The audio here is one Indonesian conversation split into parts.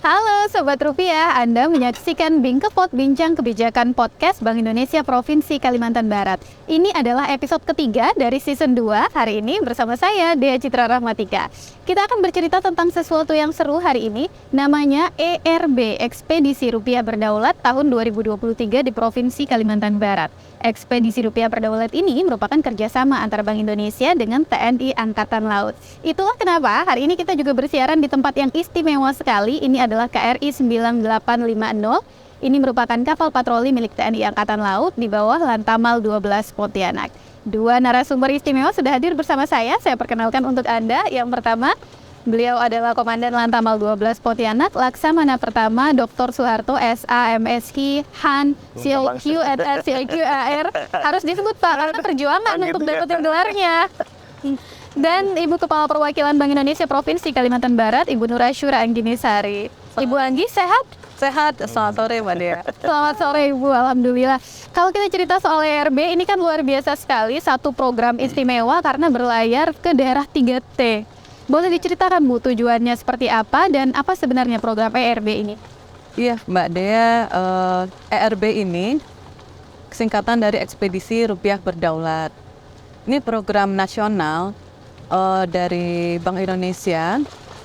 Halo Sobat Rupiah, Anda menyaksikan Bingkepot Bincang Kebijakan Podcast Bank Indonesia Provinsi Kalimantan Barat. Ini adalah episode ketiga dari season 2, hari ini bersama saya, Dea Citra Rahmatika. Kita akan bercerita tentang sesuatu yang seru hari ini, namanya ERB, Ekspedisi Rupiah Berdaulat tahun 2023 di Provinsi Kalimantan Barat. Ekspedisi Rupiah Berdaulat ini merupakan kerjasama antara Bank Indonesia dengan TNI Angkatan Laut. Itulah kenapa hari ini kita juga bersiaran di tempat yang istimewa sekali. Ini adalah KRI 9850. Ini merupakan kapal patroli milik TNI Angkatan Laut di bawah Lantamal 12 Pontianak. Dua narasumber istimewa sudah hadir bersama saya perkenalkan untuk Anda. Yang pertama, beliau adalah Komandan Lantamal 12 Pontianak, Laksamana Pertama Dr. Soeharto SAMSI Han CLQ NR CLQAR. Harus disebut Pak, karena perjuangan untuk dapetin gelarnya. Dan Ibu Kepala Perwakilan Bank Indonesia Provinsi Kalimantan Barat, Ibu Nur Asyura Angginisari. Ibu Anggi sehat? Sehat, selamat sore Mbak Dea. Selamat sore Ibu, Alhamdulillah. Kalau kita cerita soal ERB, ini kan luar biasa sekali, satu program istimewa karena berlayar ke daerah 3T. Boleh diceritakan Bu, tujuannya seperti apa dan apa sebenarnya program ERB ini? Iya Mbak Dea, ERB ini singkatan dari Ekspedisi Rupiah Berdaulat. Ini program nasional dari Bank Indonesia.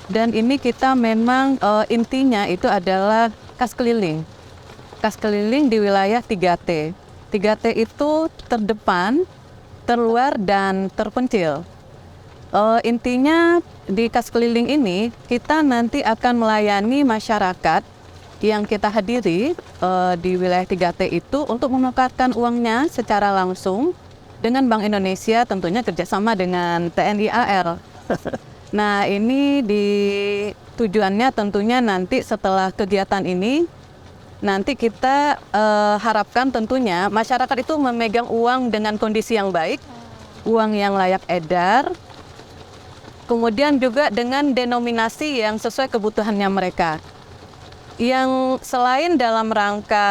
Dan ini kita memang intinya itu adalah kas keliling. Kas keliling di wilayah 3T. 3T itu terdepan, terluar, dan terpencil. Intinya di kas keliling ini kita nanti akan melayani masyarakat yang kita hadiri di wilayah 3T itu untuk menukarkan uangnya secara langsung dengan Bank Indonesia, tentunya kerjasama dengan TNI AL. Nah, ini tujuannya tentunya nanti setelah kegiatan ini, nanti kita harapkan tentunya masyarakat itu memegang uang dengan kondisi yang baik, uang yang layak edar, kemudian juga dengan denominasi yang sesuai kebutuhannya mereka. Yang selain dalam rangka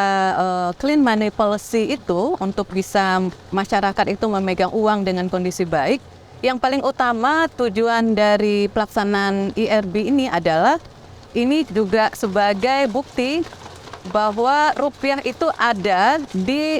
clean money policy itu, untuk bisa masyarakat itu memegang uang dengan kondisi baik, yang paling utama tujuan dari pelaksanaan ERB ini adalah ini juga sebagai bukti bahwa rupiah itu ada di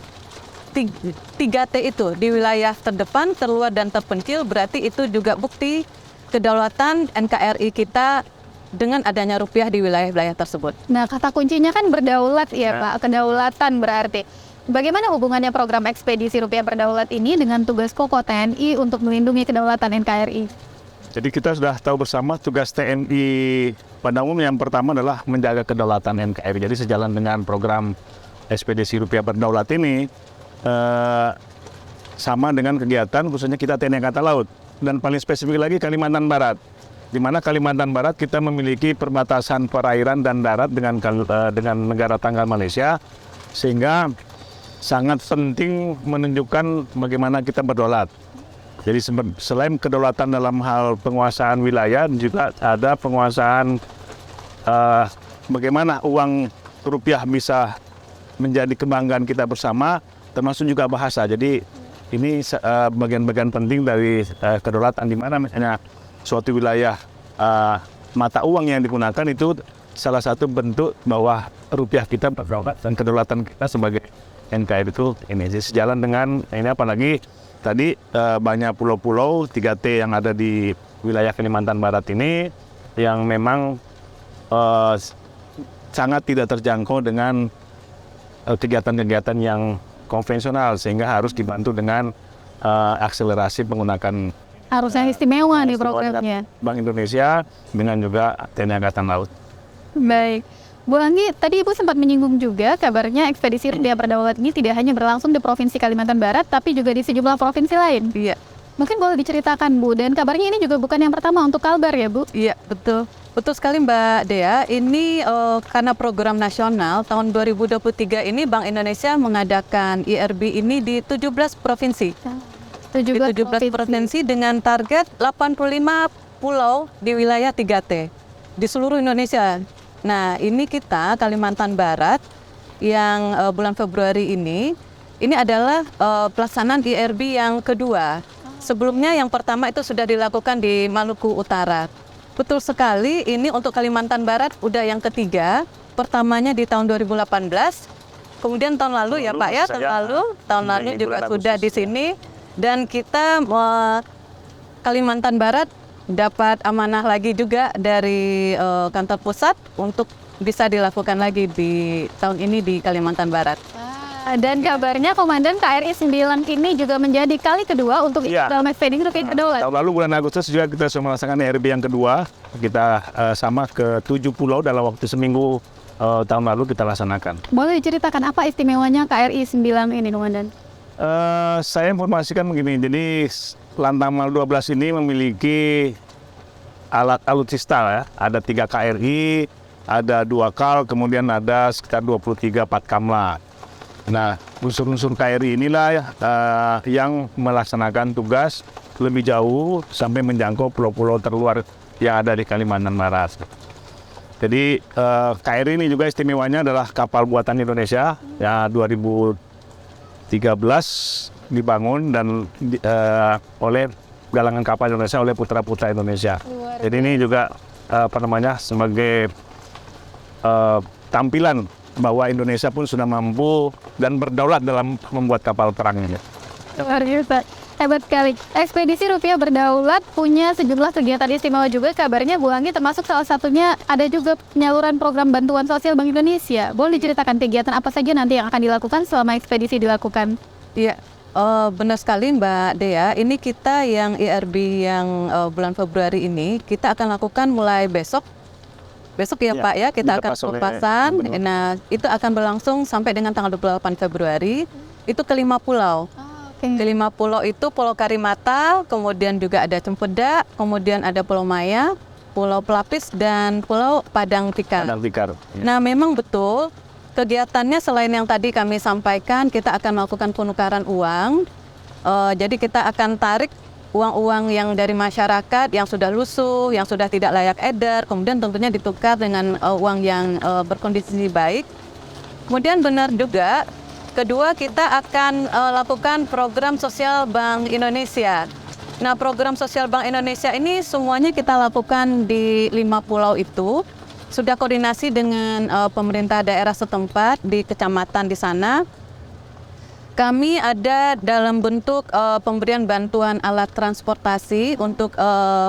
3T itu, di wilayah terdepan, terluar, dan terpencil. Berarti itu juga bukti kedaulatan NKRI kita dengan adanya rupiah di wilayah-wilayah tersebut. Nah, kata kuncinya kan berdaulat ya Pak, kedaulatan berarti. Bagaimana hubungannya program Ekspedisi Rupiah Berdaulat ini dengan tugas pokok TNI untuk melindungi kedaulatan NKRI? Jadi kita sudah tahu bersama tugas TNI pada umumnya yang pertama adalah menjaga kedaulatan NKRI. Jadi sejalan dengan program Ekspedisi Rupiah Berdaulat ini sama dengan kegiatan khususnya kita TNI Angkatan Laut. Dan paling spesifik lagi Kalimantan Barat. Di mana Kalimantan Barat kita memiliki perbatasan perairan dan darat dengan negara tangga Malaysia, sehingga sangat penting menunjukkan bagaimana kita berdaulat. Jadi selain kedaulatan dalam hal penguasaan wilayah, juga ada penguasaan bagaimana uang rupiah bisa menjadi kebanggaan kita bersama, termasuk juga bahasa. Jadi ini bagian-bagian penting dari kedaulatan, di mana misalnya suatu wilayah mata uang yang digunakan itu salah satu bentuk bahwa rupiah kita berdaulat dan kedaulatan kita sebagai NKRI itu ini sejalan dengan ini, apalagi tadi banyak pulau-pulau 3T yang ada di wilayah Kalimantan Barat ini yang memang sangat tidak terjangkau dengan kegiatan-kegiatan yang konvensional, sehingga harus dibantu dengan akselerasi menggunakan Harus yang istimewa nih programnya. Bank Indonesia dengan juga TNI Angkatan Laut. Baik. Bu Anggi, tadi Ibu sempat menyinggung juga kabarnya Ekspedisi Rupiah Berdaulat ini tidak hanya berlangsung di Provinsi Kalimantan Barat, tapi juga di sejumlah provinsi lain. Iya. Mungkin boleh diceritakan Bu, dan kabarnya ini juga bukan yang pertama untuk Kalbar ya Bu? Iya, betul. Betul sekali Mbak Dea, ini karena program nasional tahun 2023 ini Bank Indonesia mengadakan ERB ini di 17 provinsi. 17 provinsi dengan target 85 pulau di wilayah 3T di seluruh Indonesia. Nah, ini kita Kalimantan Barat yang bulan Februari ini adalah pelaksanaan ERB yang kedua. Sebelumnya yang pertama itu sudah dilakukan di Maluku Utara. Betul sekali, ini untuk Kalimantan Barat udah yang ketiga. Pertamanya di tahun 2018, kemudian tahun lalu ya Pak ya, tahun lalu juga sudah di sini. Dan kita Kalimantan Barat dapat amanah lagi juga dari kantor pusat untuk bisa dilakukan lagi di tahun ini di Kalimantan Barat. Dan kabarnya Komandan KRI 9 ini juga menjadi kali kedua untuk Iya. dalam ekspedisi Rupiah Berdaulat. Tahun lalu bulan Agustus juga kita sudah melaksanakan ERB yang kedua. Kita sama ke 7 pulau dalam waktu seminggu tahun lalu kita laksanakan. Boleh diceritakan apa istimewanya KRI 9 ini, Komandan? Saya informasikan begini, jadi Lantamal 12 ini memiliki alat alutsista ya. Ada 3 KRI, ada 2 KAL, kemudian ada sekitar 23 Patkamla. Nah, unsur-unsur KRI inilah yang melaksanakan tugas lebih jauh sampai menjangkau pulau-pulau terluar yang ada di Kalimantan Barat. Jadi KRI ini juga istimewanya adalah kapal buatan Indonesia, ya 2013 dibangun dan oleh galangan kapal Indonesia, oleh putra-putra Indonesia. Jadi ini juga sebagai tampilan bahwa Indonesia pun sudah mampu dan berdaulat dalam membuat kapal perangnya. Luar biasa. Hebat sekali. Ekspedisi Rupiah Berdaulat punya sejumlah kegiatan istimewa juga. Kabarnya Bu Anggi termasuk salah satunya ada juga penyaluran program bantuan sosial Bank Indonesia. Boleh diceritakan kegiatan apa saja nanti yang akan dilakukan selama ekspedisi dilakukan? Iya, benar sekali Mbak Dea. Ini kita yang IRB yang bulan Februari ini kita akan lakukan mulai besok ya Pak ya, kita akan pelepasan. Nah, itu akan berlangsung sampai dengan tanggal 28 Februari. Itu ke 5 pulau. Ke 5 pulau itu Pulau Karimata, kemudian juga ada Cempedak, kemudian ada Pulau Maya, Pulau Pelapis, dan Pulau Padang Tikar. Ya. Nah, memang betul kegiatannya selain yang tadi kami sampaikan, kita akan melakukan penukaran uang. Jadi kita akan tarik uang-uang yang dari masyarakat yang sudah lusuh, yang sudah tidak layak edar, kemudian tentunya ditukar dengan uang yang berkondisi baik. Kemudian benar juga, kedua kita akan lakukan program sosial Bank Indonesia. Nah, program sosial Bank Indonesia ini semuanya kita lakukan di 5 pulau itu. Sudah koordinasi dengan pemerintah daerah setempat di kecamatan di sana. Kami ada dalam bentuk pemberian bantuan alat transportasi untuk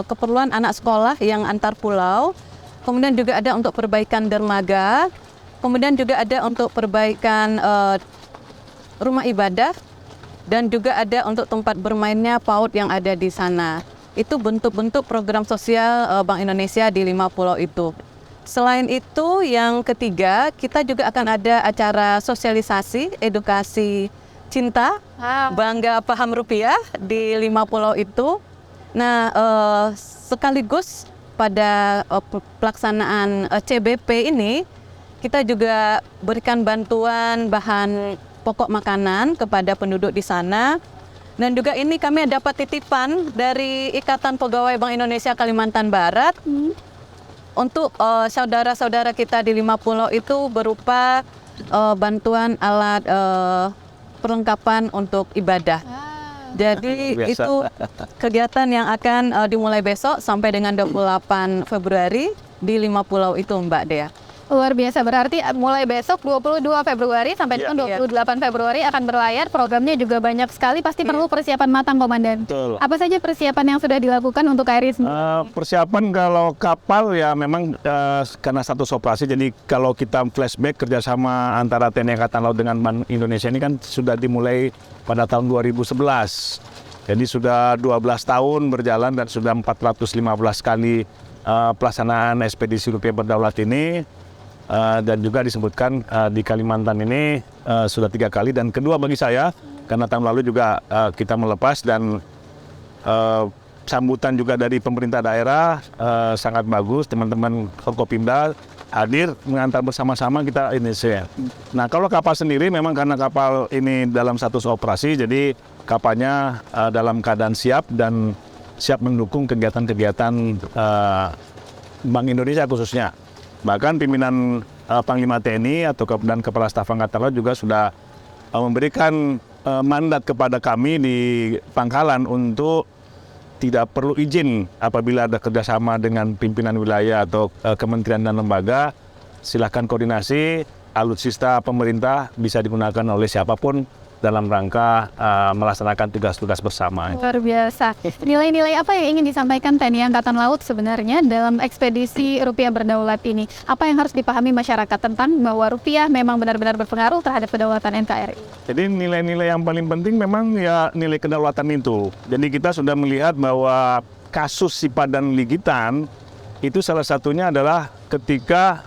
keperluan anak sekolah yang antar pulau. Kemudian juga ada untuk perbaikan dermaga. Kemudian juga ada untuk perbaikan rumah ibadah. Dan juga ada untuk tempat bermainnya PAUD yang ada di sana. Itu bentuk-bentuk program sosial Bank Indonesia di 5 pulau itu. Selain itu, yang ketiga, kita juga akan ada acara sosialisasi, edukasi cinta, bangga paham rupiah di 5 pulau itu. Nah, sekaligus pada pelaksanaan CBP ini, kita juga berikan bantuan bahan pokok makanan kepada penduduk di sana. Dan juga ini kami dapat titipan dari Ikatan Pegawai Bank Indonesia Kalimantan Barat. Untuk saudara-saudara kita di 5 pulau itu berupa bantuan alat perlengkapan untuk ibadah. Jadi Biasa. itu kegiatan yang akan dimulai besok sampai dengan 28 Februari di 5 pulau itu Mbak Dea. Luar biasa, berarti mulai besok 22 Februari sampai dengan 28 Februari akan berlayar. Programnya juga banyak sekali, pasti perlu persiapan matang, Komandan. Betul. Apa saja persiapan yang sudah dilakukan untuk KRI sendiri? Persiapan kalau kapal ya memang karena status operasi, jadi kalau kita flashback kerjasama antara TNI Angkatan Laut dengan Bank Indonesia ini kan sudah dimulai pada tahun 2011. Jadi sudah 12 tahun berjalan dan sudah 415 kali pelaksanaan ekspedisi Rupiah Berdaulat ini. Dan juga disebutkan di Kalimantan ini sudah 3 kali, dan kedua bagi saya karena tahun lalu juga kita melepas, dan sambutan juga dari pemerintah daerah sangat bagus, teman-teman Forkopimda hadir mengantar bersama-sama kita ini. Nah, kalau kapal sendiri memang karena kapal ini dalam status operasi, jadi kapalnya dalam keadaan siap dan siap mendukung kegiatan-kegiatan Bank Indonesia khususnya. Bahkan pimpinan Panglima TNI dan Kepala Staf Angkatan Laut juga sudah memberikan mandat kepada kami di Pangkalan untuk tidak perlu izin apabila ada kerjasama dengan pimpinan wilayah atau kementerian dan lembaga. Silakan koordinasi, alutsista pemerintah bisa digunakan oleh siapapun dalam rangka melaksanakan tugas-tugas bersama. Luar biasa. Nilai-nilai apa yang ingin disampaikan TNI Angkatan Laut sebenarnya dalam ekspedisi Rupiah Berdaulat ini? Apa yang harus dipahami masyarakat tentang bahwa rupiah memang benar-benar berpengaruh terhadap kedaulatan NKRI? Jadi nilai-nilai yang paling penting memang ya nilai kedaulatan itu. Jadi kita sudah melihat bahwa kasus Sipadan Ligitan itu salah satunya adalah ketika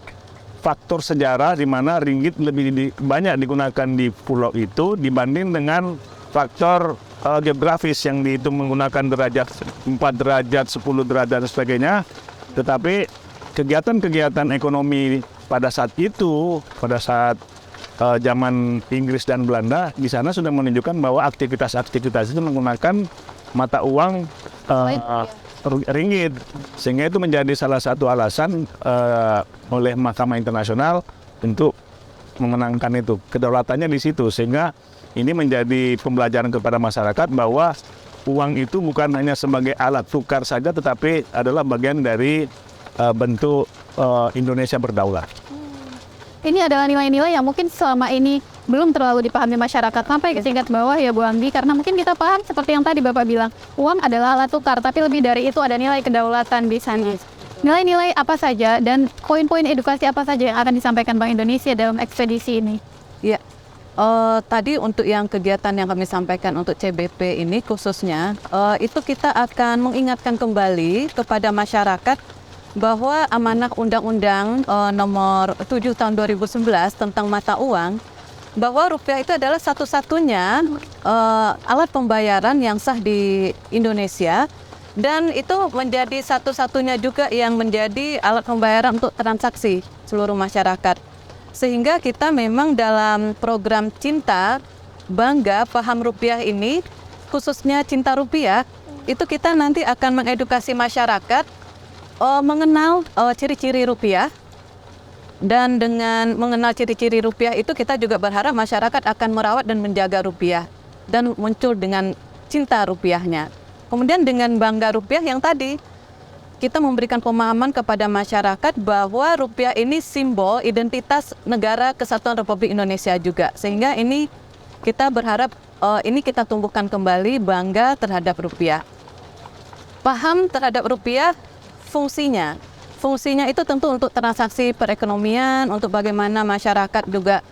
faktor sejarah di mana ringgit lebih banyak digunakan di pulau itu dibanding dengan faktor geografis yang dihitung menggunakan derajat 4 derajat, 10 derajat dan sebagainya. Tetapi kegiatan-kegiatan ekonomi pada saat itu, pada saat zaman Inggris dan Belanda, di sana sudah menunjukkan bahwa aktivitas-aktivitas itu menggunakan mata uang ringgit, sehingga itu menjadi salah satu alasan oleh Mahkamah Internasional untuk memenangkan itu. Kedaulatannya di situ, sehingga ini menjadi pembelajaran kepada masyarakat bahwa uang itu bukan hanya sebagai alat tukar saja, tetapi adalah bagian dari bentuk Indonesia berdaulat. Ini adalah nilai-nilai yang mungkin selama ini belum terlalu dipahami masyarakat sampai ke tingkat bawah ya Bu Anggi, karena mungkin kita paham seperti yang tadi Bapak bilang, uang adalah alat tukar, tapi lebih dari itu ada nilai kedaulatan di sana. Nilai-nilai apa saja dan poin-poin edukasi apa saja yang akan disampaikan Bank Indonesia dalam ekspedisi ini? Ya, tadi untuk yang kegiatan yang kami sampaikan untuk CBP ini khususnya, itu kita akan mengingatkan kembali kepada masyarakat bahwa amanah Undang-Undang nomor 7 tahun 2011 tentang mata uang, bahwa rupiah itu adalah satu-satunya alat pembayaran yang sah di Indonesia, dan itu menjadi satu-satunya juga yang menjadi alat pembayaran untuk transaksi seluruh masyarakat. Sehingga kita memang dalam program Cinta Bangga Paham Rupiah ini, khususnya Cinta Rupiah, itu kita nanti akan mengedukasi masyarakat mengenal ciri-ciri rupiah, dan dengan mengenal ciri-ciri rupiah itu kita juga berharap masyarakat akan merawat dan menjaga rupiah dan muncul dengan cinta rupiahnya. Kemudian dengan bangga rupiah yang tadi kita memberikan pemahaman kepada masyarakat bahwa rupiah ini simbol identitas negara kesatuan Republik Indonesia juga, sehingga ini kita berharap ini kita tumbuhkan kembali bangga terhadap rupiah. Paham terhadap rupiah. Fungsinya itu tentu untuk transaksi perekonomian, untuk bagaimana masyarakat juga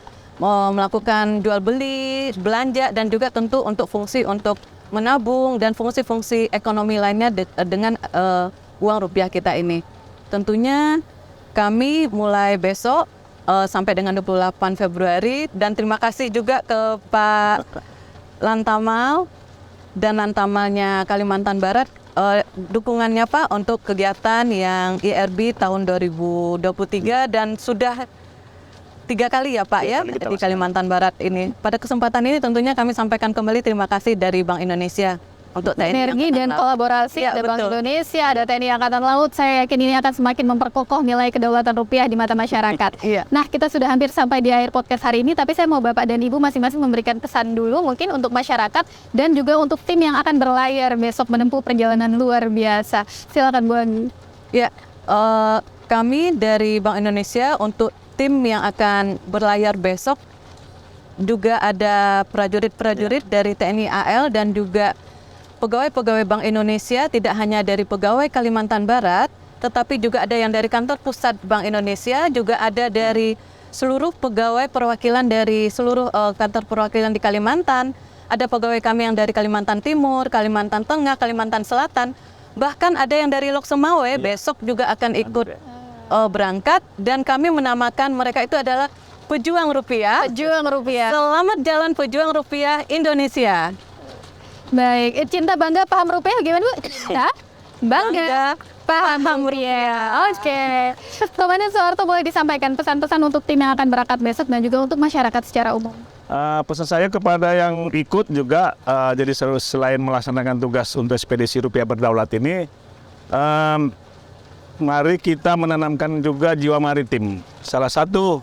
melakukan jual beli, belanja, dan juga tentu untuk fungsi untuk menabung dan fungsi-fungsi ekonomi lainnya dengan uang rupiah kita ini. Tentunya kami mulai besok sampai dengan 28 Februari, dan terima kasih juga ke Pak Lantamal dan Lantamalnya Kalimantan Barat, dukungannya Pak untuk kegiatan yang IRB tahun 2023, dan sudah 3 kali ya Pak ya di Kalimantan Barat ini. Pada kesempatan ini tentunya kami sampaikan kembali terima kasih dari Bank Indonesia untuk TNI Sinergi dan kolaborasi ya, ada Bank betul. Indonesia, ada TNI Angkatan Laut. Saya yakin ini akan semakin memperkokoh nilai kedaulatan rupiah di mata masyarakat. Iya. Nah, kita sudah hampir sampai di akhir podcast hari ini, tapi saya mau Bapak dan Ibu masing-masing memberikan pesan dulu mungkin untuk masyarakat dan juga untuk tim yang akan berlayar besok menempuh perjalanan luar biasa. Silakan Bu Anggi. Ya, kami dari Bank Indonesia untuk tim yang akan berlayar besok juga ada prajurit-prajurit dari TNI AL dan juga pegawai-pegawai Bank Indonesia, tidak hanya dari pegawai Kalimantan Barat, tetapi juga ada yang dari kantor pusat Bank Indonesia, juga ada dari seluruh pegawai perwakilan dari seluruh kantor perwakilan di Kalimantan, ada pegawai kami yang dari Kalimantan Timur, Kalimantan Tengah, Kalimantan Selatan, bahkan ada yang dari Lok Semawe, besok juga akan ikut berangkat, dan kami menamakan mereka itu adalah pejuang rupiah. Pejuang rupiah. Selamat jalan pejuang rupiah Indonesia. Baik, cinta bangga paham rupiah gimana Bu? Cinta bangga paham rupiah. Oke. Komandan Soeharto, boleh disampaikan pesan-pesan untuk tim yang akan berangkat besok dan juga untuk masyarakat secara umum. Pesan saya kepada yang ikut juga, jadi selain melaksanakan tugas untuk ekspedisi Rupiah Berdaulat ini, mari kita menanamkan juga jiwa maritim. Salah satu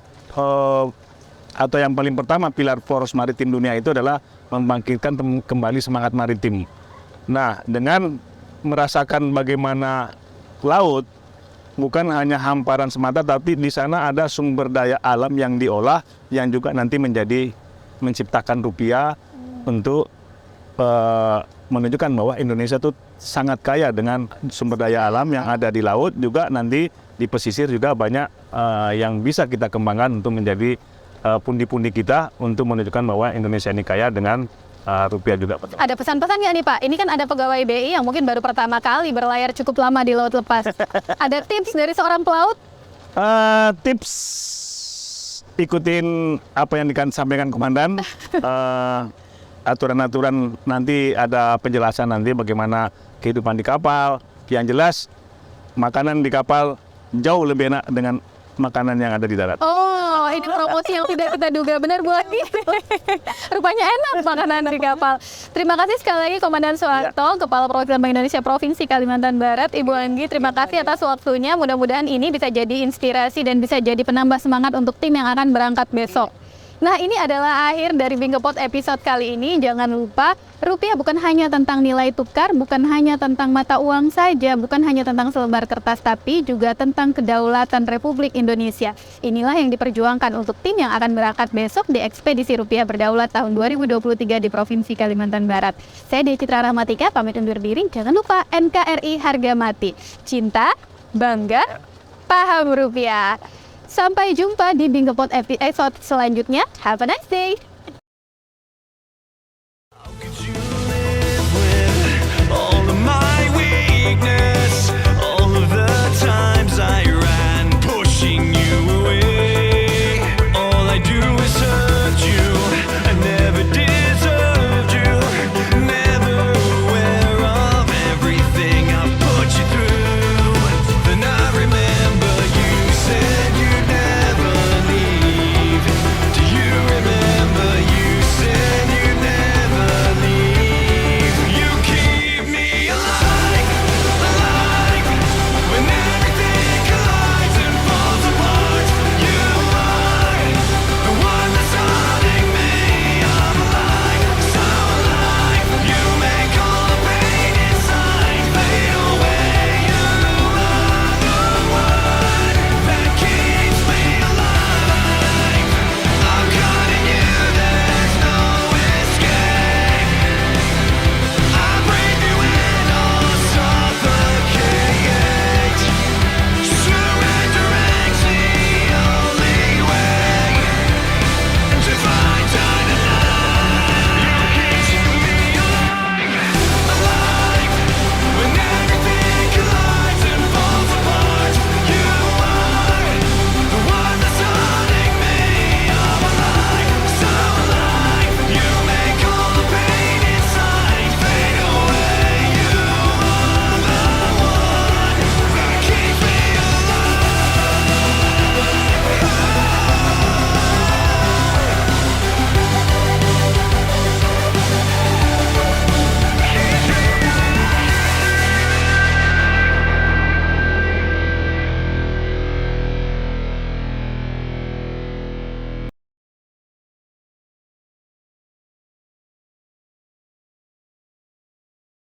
atau yang paling pertama pilar poros maritim dunia itu adalah membangkitkan kembali semangat maritim. Nah, dengan merasakan bagaimana laut bukan hanya hamparan semata, tapi di sana ada sumber daya alam yang diolah, yang juga nanti menciptakan rupiah untuk menunjukkan bahwa Indonesia itu sangat kaya dengan sumber daya alam yang ada di laut, juga nanti di pesisir juga banyak yang bisa kita kembangkan untuk menjadi pundi-pundi kita untuk menunjukkan bahwa Indonesia ini kaya dengan rupiah juga. Ada pesan-pesan nggak nih Pak? Ini kan ada pegawai BI yang mungkin baru pertama kali berlayar cukup lama di laut lepas. Ada tips dari seorang pelaut? Tips ikutin apa yang disampaikan komandan. Aturan-aturan nanti ada penjelasan nanti bagaimana kehidupan di kapal. Yang jelas makanan di kapal jauh lebih enak dengan makanan yang ada di darat. Oh, ini promosi yang tidak kita duga. Benar Bu Anggi? Rupanya enak makanan di kapal. Terima kasih sekali lagi Komandan Soeharto, Kepala Perwakilan Bank Indonesia Provinsi Kalimantan Barat. Ibu Anggi, terima kasih atas waktunya. Mudah-mudahan ini bisa jadi inspirasi dan bisa jadi penambah semangat untuk tim yang akan berangkat besok. Nah, ini adalah akhir dari Bingkepot episode kali ini. Jangan lupa, rupiah bukan hanya tentang nilai tukar, bukan hanya tentang mata uang saja, bukan hanya tentang selembar kertas, tapi juga tentang kedaulatan Republik Indonesia. Inilah yang diperjuangkan untuk tim yang akan berangkat besok di Ekspedisi Rupiah Berdaulat tahun 2023 di Provinsi Kalimantan Barat. Saya Dea Citra Rahmatika, pamit undur diri. Jangan lupa, NKRI harga mati. Cinta, bangga, paham rupiah. Sampai jumpa di Bingkepot episode selanjutnya. Have a nice day!